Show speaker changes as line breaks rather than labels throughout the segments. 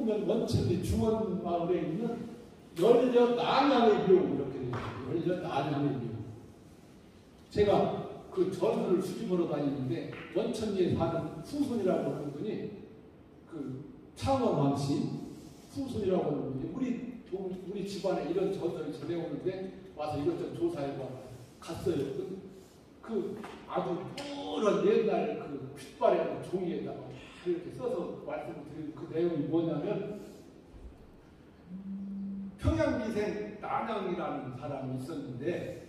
홍면 원천리 중원마을에 있는 열려난양의 묘 이렇게 되어 있어요. 열려난양의 묘. 제가 그 전설을 수집하러 다니는데 원천리에 사는 후손이라고 하는 분이 그 창원 왕씨 후손이라고 하는 분이 우리 집안에 이런 전설이 전해오는데 와서 이것저것 조사해봐 갔어요. 그 아주 푸른 옛날 그 핏발에 종이에다가 이렇게 써서 말씀을 드리는 그 내용이 뭐냐면 평양미생 난양이라는 사람이 있었는데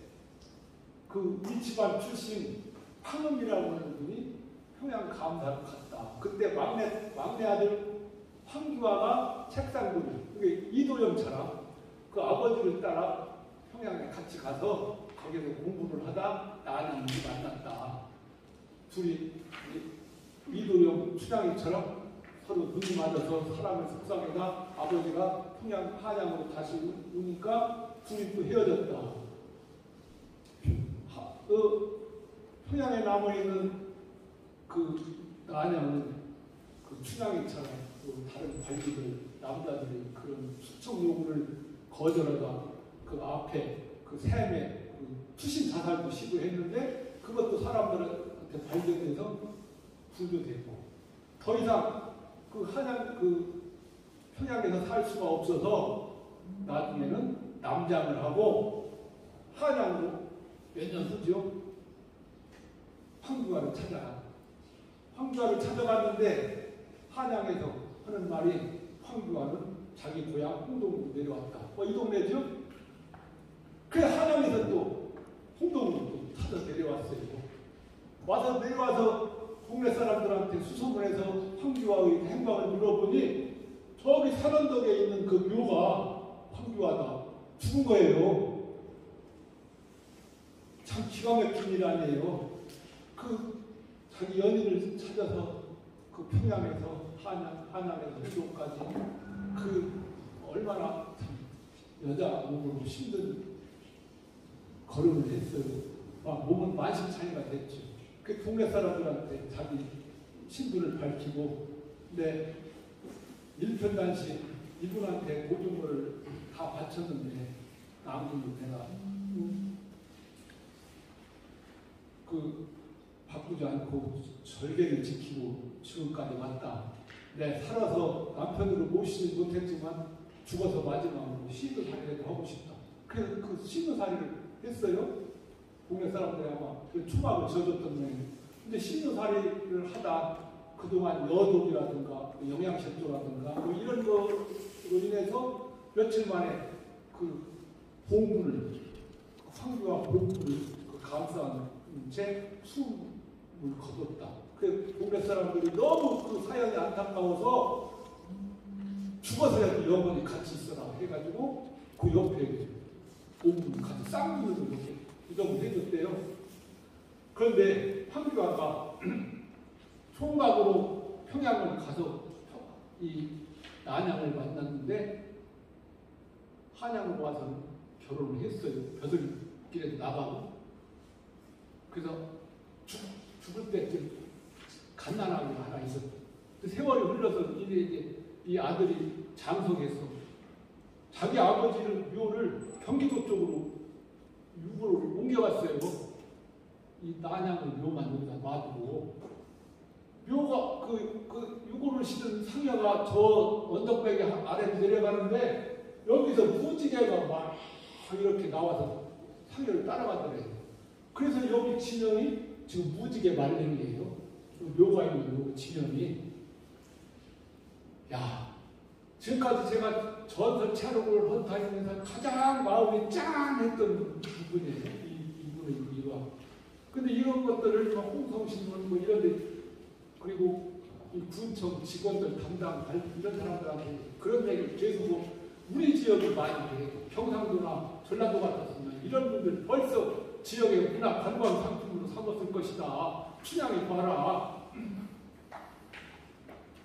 그 우리 집안 출신 황음이라고 하는 분이 평양 감사를 갔다. 그때 막내 아들 황규화가 책상놀이 그게 이도영처럼 그 아버지를 따라 평양에 같이 가서 거기서 공부를 하다 난양이 만났다. 둘이 이도영 춘향이처럼 서로 눈이 맞아서 사랑을 속삭이다 아버지가 평양 한양으로 다시 오니까 둘이 또 헤어졌다. 평양에 남아있는 그 난양은 그 춘향이처럼 그 다른 관리들 남자들이 그런 수청 요구를 거절하다 그 앞에 그 샘에 그 투신 자살도 시도했는데 그것도 사람들한테 발견돼서 불교되고 더 이상 그 한양 그 평양에서 살 수가 없어서 나중에는 남장을 하고 한양으로 몇 년 후죠. 황규화를 찾아가. 황규화를 찾아갔는데 한양에서 하는 말이 황규화는 자기 고향 홍동으로 내려왔다. 이 동네죠? 그래 한양에서 또 홍동으로 또 찾아 내려왔어요. 와서 내려와서 동네 사람들한테 수소문해서 황규화의 행방을 물어보니 저기 산언덕에 있는 그 묘가 황규화다. 죽은 거예요. 참 기가 막힌 일 아니에요. 그 자기 연인을 찾아서 그 평양에서 한양에서 해동까지 그 얼마나 참 여자 몸으로 힘든 걸음을 했어요. 막 몸은 만신 차이가 됐죠. 그 동네 사람들한테 자기 신분을 밝히고 근데 일편단심 이분한테 모든 것을 다 바쳤는데 아무도 내가 그 바꾸지 않고 절개를 지키고 지금까지 왔다. 내 살아서 남편으로 모시지 못했지만 죽어서 마지막으로 시도살이를 하고 싶다. 그래서 그 시도살이를 했어요. 동네 사람들이 아마 그 초막을 지어줬던 모양이에요. 근데 시도살이를 하다 그동안 여독이라든가 영양실조라든가 뭐 이런 거로 인해서 며칠 만에 그 봉분을 황규화 봉분을 그 감싸는 채 숨을 거뒀다. 그 동네 사람들이 너무 그 사연이 안타까워서 죽어서라도 영원히 같이 있어라 해가지고 그 옆에 봉분을 같이 쌍둥이로 이렇게 이동을 해줬대요. 그런데 황규화가 총각으로 평양을 가서 이 난양을 만났는데 한양으로 와서 결혼을 했어요. 벼슬길에서 나가고. 그래서 죽을 때쯤 갓난아기가 하나 있었고 세월이 흘러서 이제 이 아들이 장성해서 자기 아버지를 묘를 경기도 쪽으로 유구로 옮겨갔어요. 이 난양을 묘만 여기다 놔두고 묘가 그 유구를 실은 상여가 저 언덕배기 아래로 내려가는데 여기서 무지개가 막 이렇게 나와서 상여를 따라가더래요. 그래서 여기 진영이 지금 무지개 말랭이에요. 묘가 있는 요 진영이. 야, 지금까지 제가 전설 차록을 헌타하면서 가장 마음이 짠했던 부분이에요. 이분의 이와. 근데 이런 것들을 홍성신문 뭐 이런 데 그리고 이 군청 직원들 담당 이런 사람들한테 그런 얘기를 계속 우리 지역이 많이 해요. 경상도나 전라도 같았으면 이런 분들 벌써 지역의 문화 관광 상품으로 삼았을 것이다. 춘향이 봐라.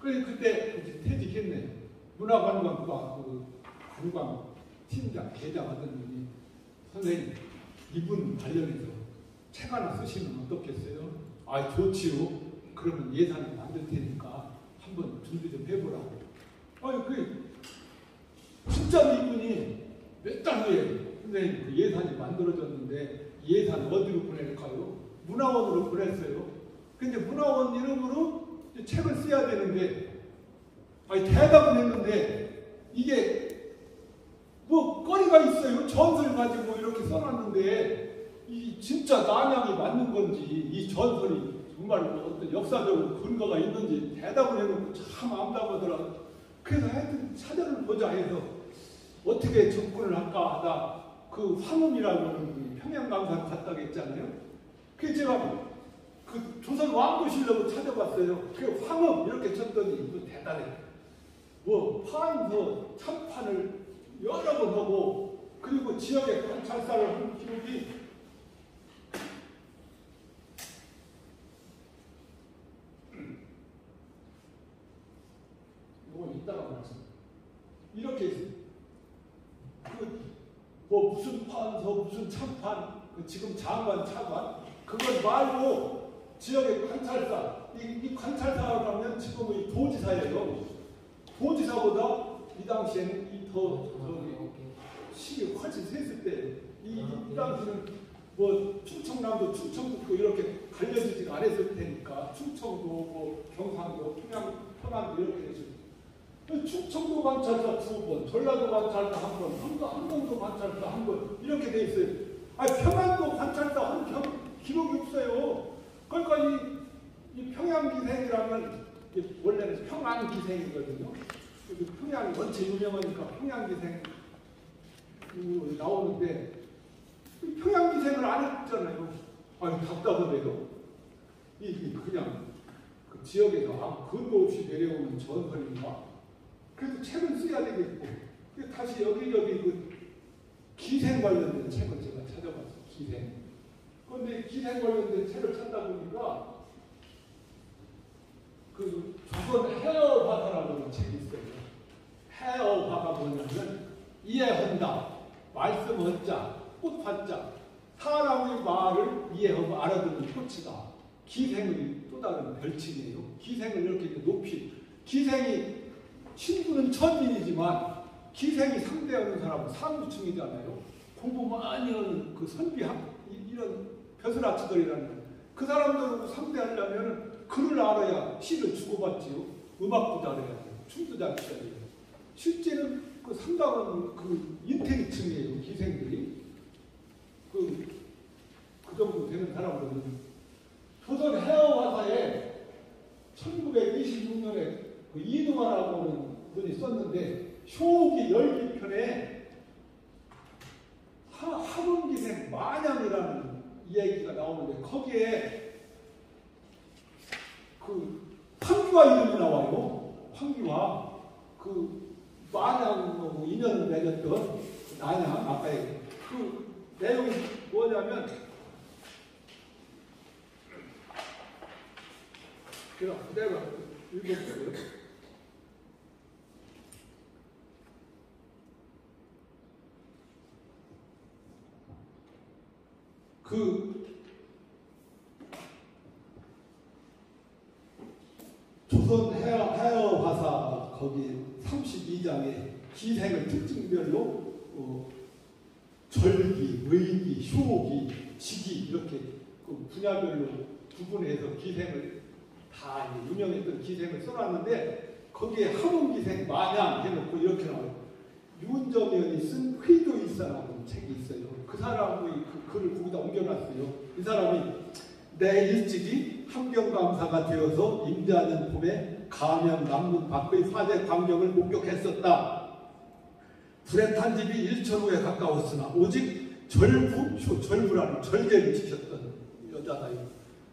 그래서 그때 퇴직했네. 문화관광과 그 관광 팀장, 계장 하던 분이 선생님 이분 관련해서 책 하나 쓰시면 어떻겠어요? 좋지요. 그러면 예산을 만들 테니까 한번 준비 좀 해보라고. 진짜로 이분이 몇 달 후에 선생님 그 예산이 만들어졌는데 예산 어디로 보낼까요? 문화원으로 보냈어요. 근데 문화원 이름으로 책을 써야 되는데 대답은 했는데 이게 뭐 거리가 있어요. 전설 가지고 이렇게 써놨는데 이 진짜 난양이 맞는 건지 이 전설이 정말 어떤 역사적으로 근거가 있는지 대답을 해놓고 참 암담하더라고요. 그래서 하여튼 사전을 보자 해서 어떻게 접근을 할까 하다 그 황음이라고 하는 평양감사를 갔다고 했잖아요. 그래서 제가 그 조선 왕조실록을 찾아봤어요. 그 황음 이렇게 쳤더니 또 대단해. 뭐 판서 참판을 여러 번 하고 그리고 지역에 관찰사를 한 기록이 이건 이따가 말씀. 이렇게 있어요. 뭐 무슨 판서 무슨 참판 지금 장관 차관 그걸 말고 지역의 관찰사 이 관찰사라고 하면 지금 이 도지사예요. 도지사보다 이 당시에는 더 시기 훨씬 셌을 때 이 당시는 뭐 충청남도 충청북도 이렇게 갈려지지가 않았을 테니까 충청도 뭐 경상도 평안도 이렇게 되죠. 충청도 관찰사 2번, 전라도 관찰사 1번, 함경도 관찰사 1번 이렇게 돼 있어요. 평안도 관찰사 한 기록이 없어요. 그러니까 이 평양기생이라면 원래는 평안기생이거든요. 평양이 원체 유명하니까 평양기생 나오는데 평양기생을 안 했잖아요. 답답하네요. 그냥 그 지역에서 아무 근거 없이 내려오는 전설인가? 그래도 책을 써야 되겠고 다시 여기저기 그 기생 관련된 책을 제가 찾아봤어요. 기생. 그런데 기생 관련된 책을 찾다 보니까 그 조선 해어화사라고 하는 책이 있어요. 해어화가 뭐냐면 이해한다, 말씀한자, 꽃한자, 사람의 말을 이해하고 알아듣는 꽃이다. 기생의 또 다른 별칭이에요. 기생을 이렇게 높이 기생이 신부는 천민이지만 기생이 상대하는 사람은 상류층이잖아요. 공부 많이 하는 그 선비학 이런 벼슬아치들이라는 그 사람들하고 상대하려면 글을 알아야 시를 주고받지요. 음악도 잘해야 돼요. 춤도 잘 춰야 돼요. 실제는 그 상당한 그 인텔리층이에요. 기생들이 그 정도 되는 사람들은 조선 해어화사에 1926년에 그 이능화라고 하는 분이 썼는데 효기 열기편에 하문기생 만양이라는 이야기가 나오는데 거기에 그 황귀화 이름이 나와요. 황귀화 그 만양하고 인연을 맺었던 난양 아까의 그 내용이 뭐냐면 제가 그대로 읽어볼게요. 그 조선 해어화사 거기 32장에 기생의 특징별로 절기, 의기, 효기, 지기 이렇게 그 분야별로 구분해서 기생을 다 유명했던 기생을 써놨는데 거기에 하문기생 마냥 해놓고 이렇게 나와요. 윤정현이 쓴 회도일사라는 책이 있어요. 그 사람의 그 글을 거기다 옮겨놨어요. 이 사람이 내 일찍이 함경감사가 되어서 임자는 봄에 가명 남문 밖의 화재 광경을 목격했었다. 불에 탄 집이 1천호에 가까웠으나 오직 절부라는 절개를 지켰던 여자다.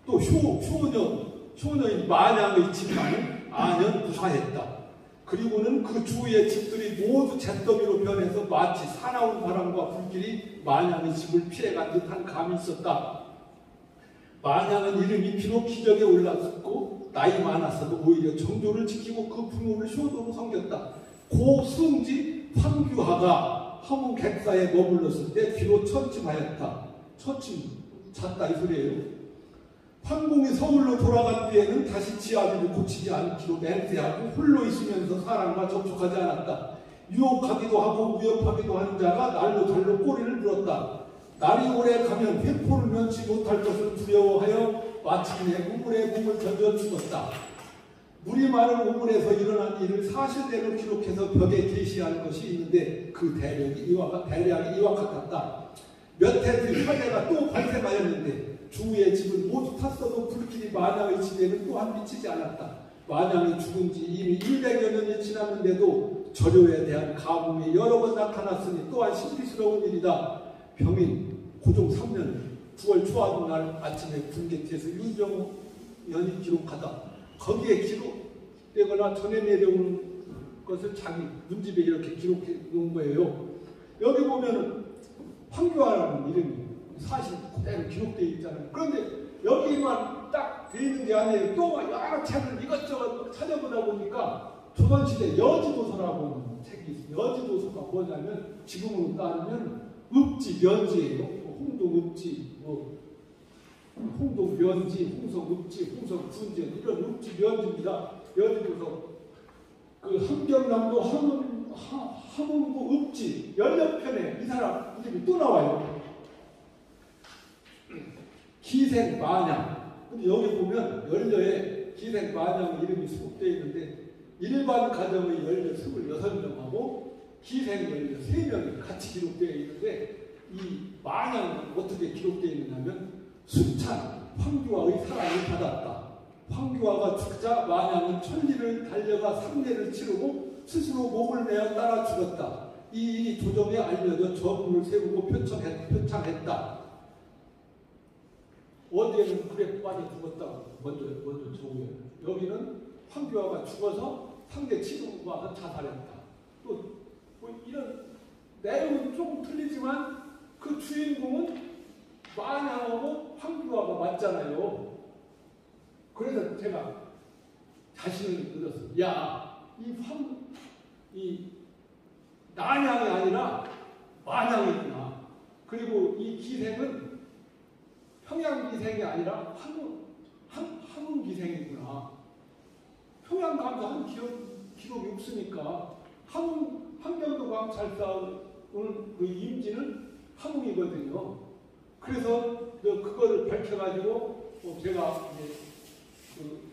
또 효녀인 만양의 집만은 안연 부사했다. 그리고는 그 주위의 집들이 모두 잿더미로 변해서 마치 사나운 바람과 불길이 만양의 집을 피해간 듯한 감이 있었다. 만양은 이름이 비록 기적에 올랐고 나이 많았어도 오히려 정조를 지키고 그 부모를 효도로 섬겼다. 고 승지 황규하가 함흥 객사에 머물렀을 때 귀로 천침하였다. 천침 잤다 이 소리예요. 황공이 서울로 돌아간 뒤에는 다시 지아비를 고치지 않기로 맹세하고 홀로 있으면서 사람과 접촉하지 않았다. 유혹하기도 하고 무협하기도 하는 자가 날로 달로 꼬리를 물었다. 날이 오래 가면 회포를 면치 못할 것을 두려워하여 마침내 우물에 몸을 던져 죽었다. 물이 많은 우물에서 일어난 일을 사실대로 기록해서 벽에 게시하는 것이 있는데 그 대략이 이와 같았다. 몇 해 뒤 화재가 또 발생하였는데 주의 집은 모두 탔어도 불길이 만양의 집에는 또한 미치지 않았다. 만양이 죽은 지 이미 100여 년이 지났는데도 저료에 대한 가뭄이 여러 번 나타났으니 또한 신비스러운 일이다. 병인 고종 3년 9월 초하루 날 아침에 군객지에서 윤병연이 기록하다. 거기에 기록되거나 전해 내려오는 것을 자기 문집에 이렇게 기록해 놓은 거예요. 여기 보면은 황교안라는 이름이 사실 그대로 기록되어 있잖아요. 그런데 여기만 딱 되어 있는 게 아니에요. 또 여러 책을 이것저것 찾아보다 보니까 조선시대 여지도서라고 하는 책이 있어요. 여지도서가 뭐냐면 지금으로 따르면 읍지, 면지예요. 홍동읍지, 홍동면지, 홍성읍지, 홍성군지 이런 읍지, 면지입니다. 여지도서 그 한경남도 함흥부 읍지 16편에 이 사람 이름이 또 나와요. 기생마냥. 근데 여기 보면 연려에 기생마냥 이름이 수록되어 있는데 일반 가정의 연려 26명하고 기생 연려 3명이 같이 기록되어 있는데 이 마냥은 어떻게 기록되어 있느냐면 수찬 황교화의 사랑을 받았다. 황교화가 죽자 마냥은 천리를 달려가 상례를 치르고 스스로 목을 내어 따라 죽었다. 이 일이 조정에 알려져 저문을 세우고 표창했다. 어디에는 불에 빠져 죽었다고 먼저 적어요. 여기는 황교화가 죽어서 상대 치르고 와서 자살했다. 또 뭐 이런 내용은 조금 틀리지만 그 주인공은 마냥하고 황교화가 맞잖아요. 그래서 제가 자신을 들었어요. 야, 이 난양이 아니라 만양이구나. 그리고 이 기생은 평양 기생이 아니라 함흥 기생이구나. 평양 가면 한 기록이 없으니까 함경도 잘 쌓은 그 임지는 함흥이거든요. 그래서 그거를 밝혀가지고 제가 이제 그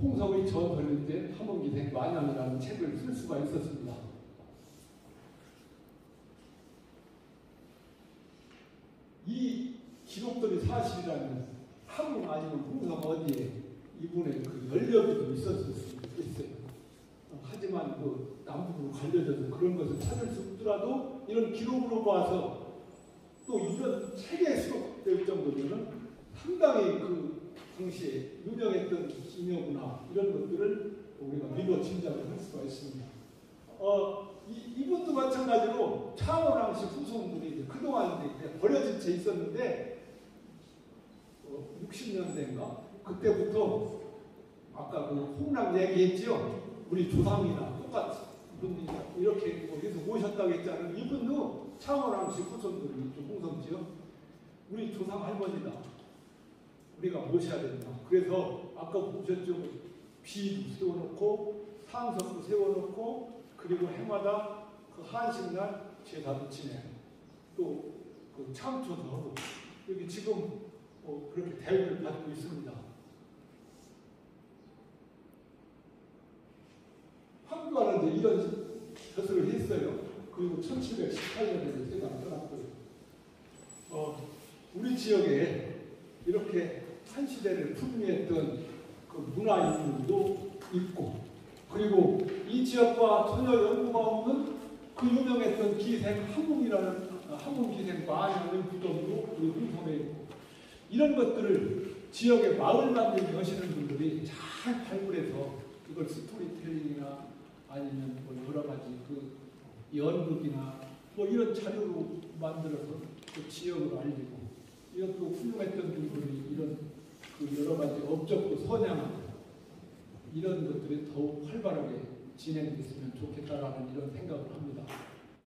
홍석의 전설일 때 함흥기생 만양이라는 책을 쓸 수가 있었습니다. 이 기록들이 사실이라면 함흥 아니면 홍석 어디에 이분의 그 연력이 좀 있었을 수 있어요. 하지만 그 남북으로 갈려져서 그런 것을 찾을 수 없더라도 이런 기록으로 봐서 또 이런 책에 수록될 정도면 상당히 그 당시에 유명했던 기묘구나 이런 것들을 우리가 믿어 짐작을 할 수가 있습니다. 이분도 마찬가지로 창원왕씨 후손들이 그동안 이제 버려진 채 있었는데 60년대인가 그때부터 아까 그 홍랑 얘기했지요. 우리 조상이나 똑같이 이분이 이렇게 여기서 모셨다고 했잖아요. 이분도 창원왕씨 후손들이 좀 홍성지요. 우리 조상 할머니다. 우리가 모셔야 된다. 그래서 아까 보셨죠? 비도 세워놓고 상석도 세워놓고 그리고 해마다 그 한식날 제사도 지내고 또 그 참초도 하고 여기 지금 그렇게 대우를 받고 있습니다. 황교안은 이제 이런 벼슬을 했어요. 그리고 1718년에 세상을 떠났고요. 우리 지역에 이렇게 한 시대를 풍미했던 그 문화인물도 있고, 그리고 이 지역과 전혀 연구가 없는 그 유명했던 기생 함흥 기생 만양의 무덤도 우리 홍성에 있고, 이런 것들을 지역의 마을 만들기 하시는 분들이 잘 발굴해서 이걸 스토리텔링이나 아니면 뭐 여러 가지 그 연극이나 뭐 이런 자료로 만들어서 그 지역을 알리고, 이것도 훌륭했던 분들이 이런 그 여러 가지 업적도 선양하고 이런 것들이 더욱 활발하게 진행됐으면 좋겠다라는 이런 생각을 합니다.